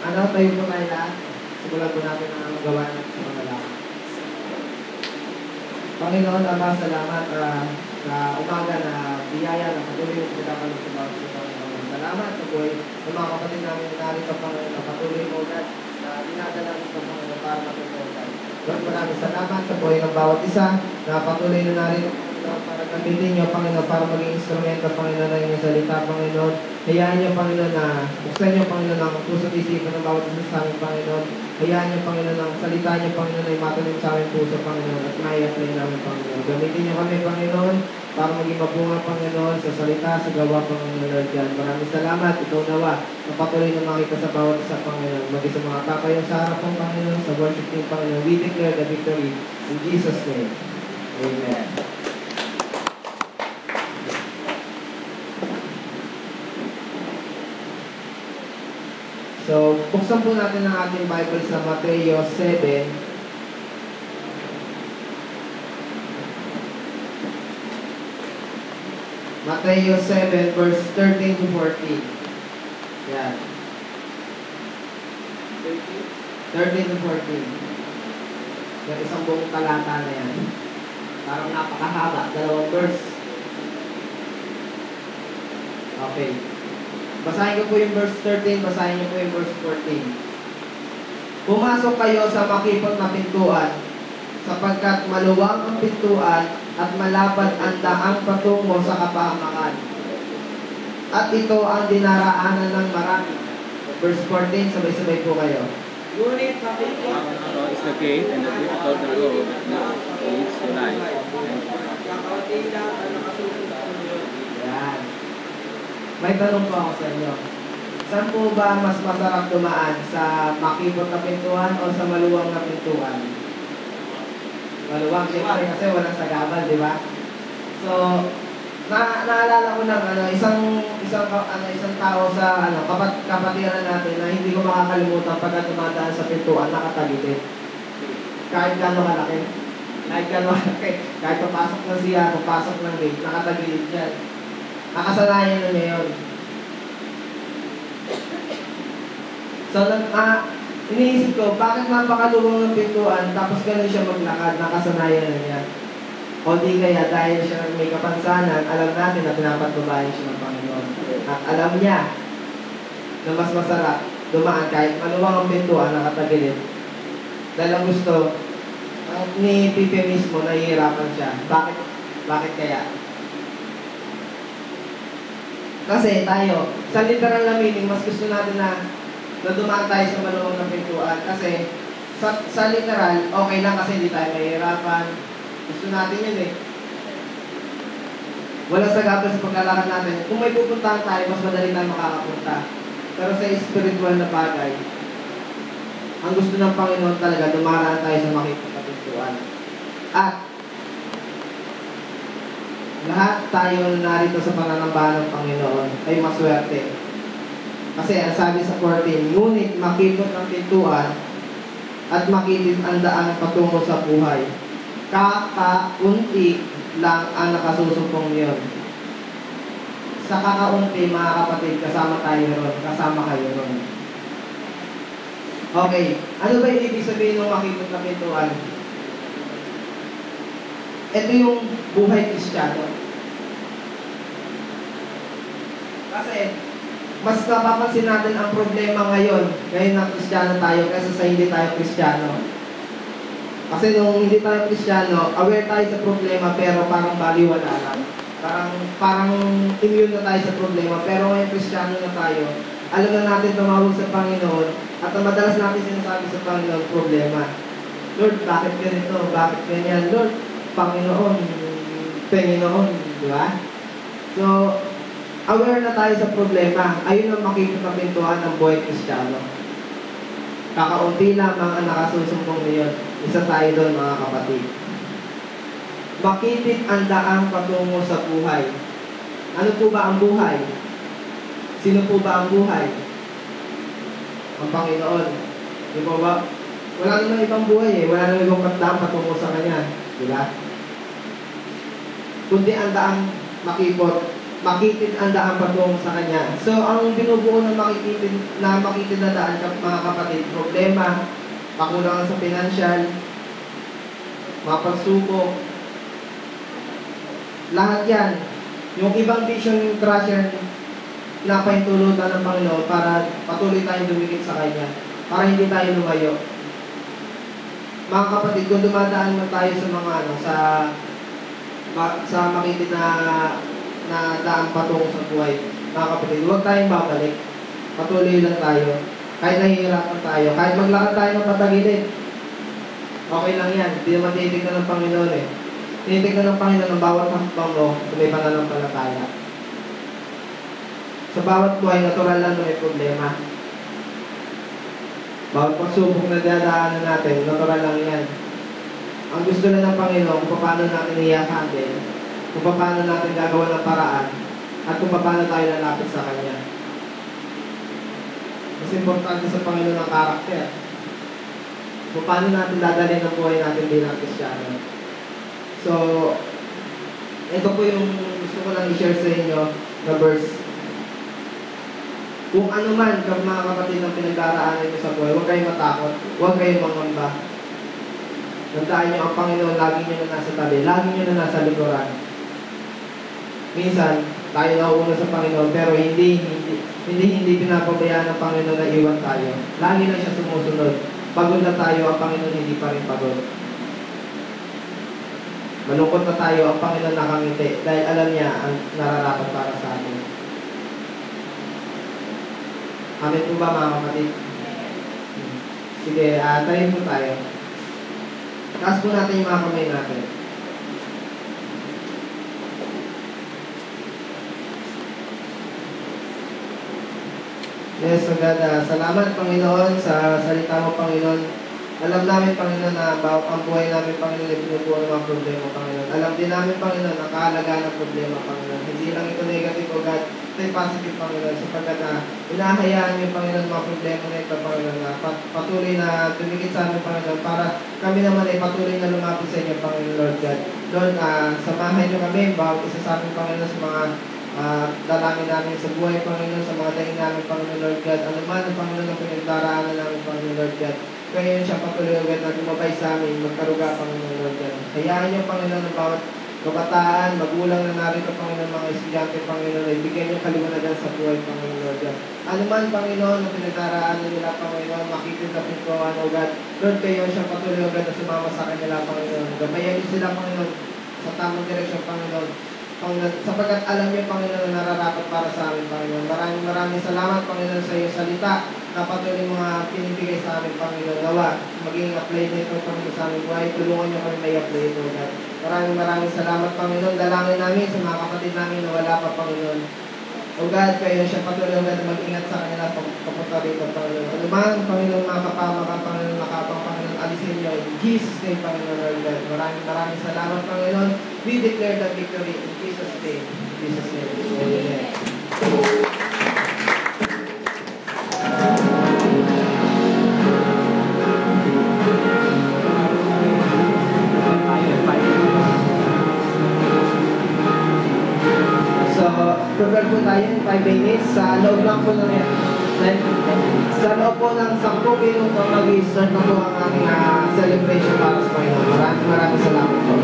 Ano, tayo po tayo lahat. Simulan po natin ang magawa natin sa mga lahat. Panginoon, Ama, salamat sa umaga na biyaya na patuloy yung pinapalong sa bawat sa Panginoon. Salamat sa buhay ng mga kapatid namin na narito, Panginoon, na patuloy mo ulit na dinadala nito, Panginoon, para matutunan. Lord, maraming salamat sa buhay ng bawat isa na patuloy na narito, Panginoon, para gamitin niyo, Panginoon, para maging instrumento, Panginoon, ng inyong salita, Panginoon. Hayaan niyo, Panginoon, na buksan niyo, Panginoon, ang puso at isipan ng bawat isa sa amin, Panginoon. Hayaan niyo, Panginoon, ang salita niyo, Panginoon, ay matuloy sa aming puso, Panginoon, at mai-apply namin, Panginoon. Gamitin niyo kami, Panginoon, para maging mabunga, Panginoon, sa salita, sa gawa, Panginoon, Lord God. Maraming salamat. Ikaw nawa, na patuloy na makita sa bawat isa, Panginoon. Maging sa mga papayong sa harap ng Panginoon, sa worship team, Panginoon. We declare the victory in Jesus' name. Amen. So, buksan po natin ang ating Bible sa Mateo 7. Mateo 7, verse 13 to 14. Yan. 13 to 14. Yan, isang buong talata na yan. Parang napakahaba, dalawang verse. Okay. Basahin ko po yung verse 13, basahin niyo po yung verse 14. Pumasok kayo sa makipot na pintuan, sapagkat maluwang ang pintuan at malapad ang daang patungo sa kapahamakan. At ito ang dinaraanan ng marami. Verse 14, sabay-sabay po kayo. Ngunit sa pintuan is the gate and the difficult the road that leads to life. Yan. May tanong po ako sa inyo. Saan po ba mas masarap dumaan? Sa makipot na pintuan o sa maluwang na pintuan? Maluwang, siyempre kasi walang sagabal, di ba? So, naalala ko ng isang tao sa kapatiran natin na hindi ko makakalimutan pagka dumadaan sa pintuan, nakatagilid. Kahit gano'ng kalaki. Kahit papasok na siya, papasok ng gate, nakatagilid yan. Nakasanayan na niya yun. So, iniisip ko, bakit napakaluwang ng pintuan tapos gano'n siya maglakad, nakasanayan na niya? O di kaya dahil siya may kapansanan, alam natin na pinapatnubayan siya ng Panginoon. At alam niya na mas masarap dumaan kahit maluwang ang pintuan, nakatagilid. Dahil ang gusto, ni Pipe mismo, nahihirapan siya. Bakit kaya? Kasi tayo, sa literal na meaning, mas gusto natin na dumaan tayo sa maluwang na pintuan. Kasi sa literal, okay lang kasi hindi tayo mahihirapan. Gusto natin yun eh. Walang sagabal sa paglalakad natin. Kung may pupuntahan tayo, mas madali tayo makakapunta. Pero sa spiritual na bagay, ang gusto ng Panginoon talaga, dumaraan tayo sa makikita na pintuan. At lahat tayo narito sa pananambahan ng Panginoon ay maswerte. Kasi ang sabi sa 14, ngunit makipot ang pintuan at makitid ang daan patungo sa buhay. Kakaunti lang ang nakasusumpong niyon. Sa kakaunti, mga kapatid, kasama tayo ron, kasama kayo ron. Okay, ano ba yung ibig sabihin ng makipot na pintuan? Ito yung buhay Kristiyano. Kasi, mas napapansin natin ang problema ngayon na Kristiyano tayo, kaysa sa hindi tayo Kristiyano. Kasi nung hindi tayo Kristiyano, aware tayo sa problema, pero parang baliwala lang. Parang immune na tayo sa problema, pero ngayon Kristiyano na tayo, alam na natin tumawag sa Panginoon, at ang madalas natin sinasabi sa Panginoon, problema. Lord, bakit ganito? Bakit ganyan? Lord, Panginoon, di ba? So, aware na tayo sa problema. Ayun ang makikipagpintuan ng buhay Kristiyano. Kakaunti lamang ang nakasusumpong ngayon. Isa tayo doon, mga kapatid. Makitid ang daang patungo sa buhay. Ano po ba ang buhay? Sino po ba ang buhay? Ang Panginoon. Di ba ba? Wala naman ibang buhay eh. Wala naman ibang daang patungo sa Kanya. Di ba? Kundi ang daang makipot makitid ang daan patungo sa Kanya. So, ang binubuo ng makitid na daan, mga kapatid, problema, kakulangan sa financial, mga pagsubok, lahat yan. Yung ibang vision crusher, pinapahintulutan ng Panginoon para patuloy tayong dumikit sa Kanya, para hindi tayo lumayo. Mga kapatid, kung dumadaan mo tayo sa mga sa makitid na daan patungo sa buhay, mga kapatid, huwag tayong babalik. Patuloy lang tayo. Kahit nahihirapan tayo, kahit maglakad tayo ng patagilid, okay lang yan. Hindi naman tinitignan ng Panginoon eh. Tinitignan ng Panginoon ang bawat hakbang mo kung may pananampalataya. Sa bawat buhay, natural lang na may problema. Bawat pagsubok na dadaanan natin, natural lang yan. Ang gusto lang ng Panginoon kung paano natin iyahandle, kung paano natin gagawa ng paraan, at kung paano tayo lalapit sa Kanya. Mas importante sa Panginoon ang karakter. Kung paano natin dadalhin ang buhay natin bilang Kristiyano. So, ito po yung gusto ko lang i-share sa inyo na verse. Kung ano man, mga kapatid ng pinagdaraanan nyo sa buhay, huwag kayong matakot, huwag kayong mangamba. Tandaan nyo, ang Panginoon, lagi nyo na nasa tabi, lagi nyo na nasa likuran. Minsan, tayo nauuna sa Panginoon, pero hindi pinapabayaan ng Panginoon na iwan tayo. Lagi lang siya sumusunod. Pagod na tayo, ang Panginoon hindi pa rin pagod. Malungkot na tayo, ang Panginoon nakangiti dahil alam niya ang nararapat para sa atin. Amen po ba, mga kapatid? Sige, tayo po tayo. Taas po natin yung mga kamay natin. Yes, God, salamat, Panginoon, sa salita mo, Panginoon. Alam namin, Panginoon, na ang buhay namin, Panginoon, ay pinubuo ng mga problema, Panginoon. Alam din namin, Panginoon, na kahalaga ng problema, Panginoon. Hindi lang ito negative, O God, ito'y positive, Panginoon, sapagkat inahayaan niyo, Panginoon, mga problema na ito, Panginoon, na patuloy na tumikit sa amin, Panginoon, para kami naman ay patuloy na lumapit sa inyo, Panginoon, Lord God. Lord, samahan niyo kami, bawat isa sa amin, Panginoon, sa mga dalangin namin sa buhay, Panginoon, sa mga daing namin, Panginoon, Lord God. Ano man ang Panginoon ang pinagdaraanan namin, Panginoon, Lord God. Kaya yun siya patuloy, Lord God, na lumabay sa amin, magkaruga, Panginoon, Lord God. Hayaan niyo, Panginoon, ng bawat kabataan, magulang na narito, Panginoon, mga estudyante, Panginoon, ay bigyan niyo kaliwanagan sa buhay, Panginoon, Lord God. Ano man, Panginoon, ang pinagdaraanan nila, Panginoon, makikita na pintuan, O God. Lord, kayo siya patuloy, O God, na sumama sa kanila, Panginoon. Gabayan niyo sila, Panginoon, sa tamang direksyon, Panginoon. Sapagkat alam niyo, Panginoon, na nararapat para sa amin, Panginoon. Maraming salamat, Panginoon, sa iyong salita na patuloy mga pinibigay sa amin, Panginoon. Nawa, maging apply nito, Panginoon, sa aming buhay. Tulungan niyo kami may apply ito, God. Maraming salamat, Panginoon. Dalangin namin sa mga kapatid namin na wala pa, Panginoon. O God, kayo siya patuloy, God, mag-ingat sa kanila papunta rito, Panginoon. Ano man, Panginoon, mga kapamakan, Panginoon, nakapang, Panginoon, alisin niyo. In Jesus' name, Panginoon, Lord God. Maraming salamat, Panginoon. We declare the victory in Jesus' name. In Jesus' name. Amen. Prepare po tayo in 5 minutes. Sa loob lang po ng sa loob po ng 10 minuto mag-i-start na po ang ating celebration para sa Panginoon. Maraming salamat po.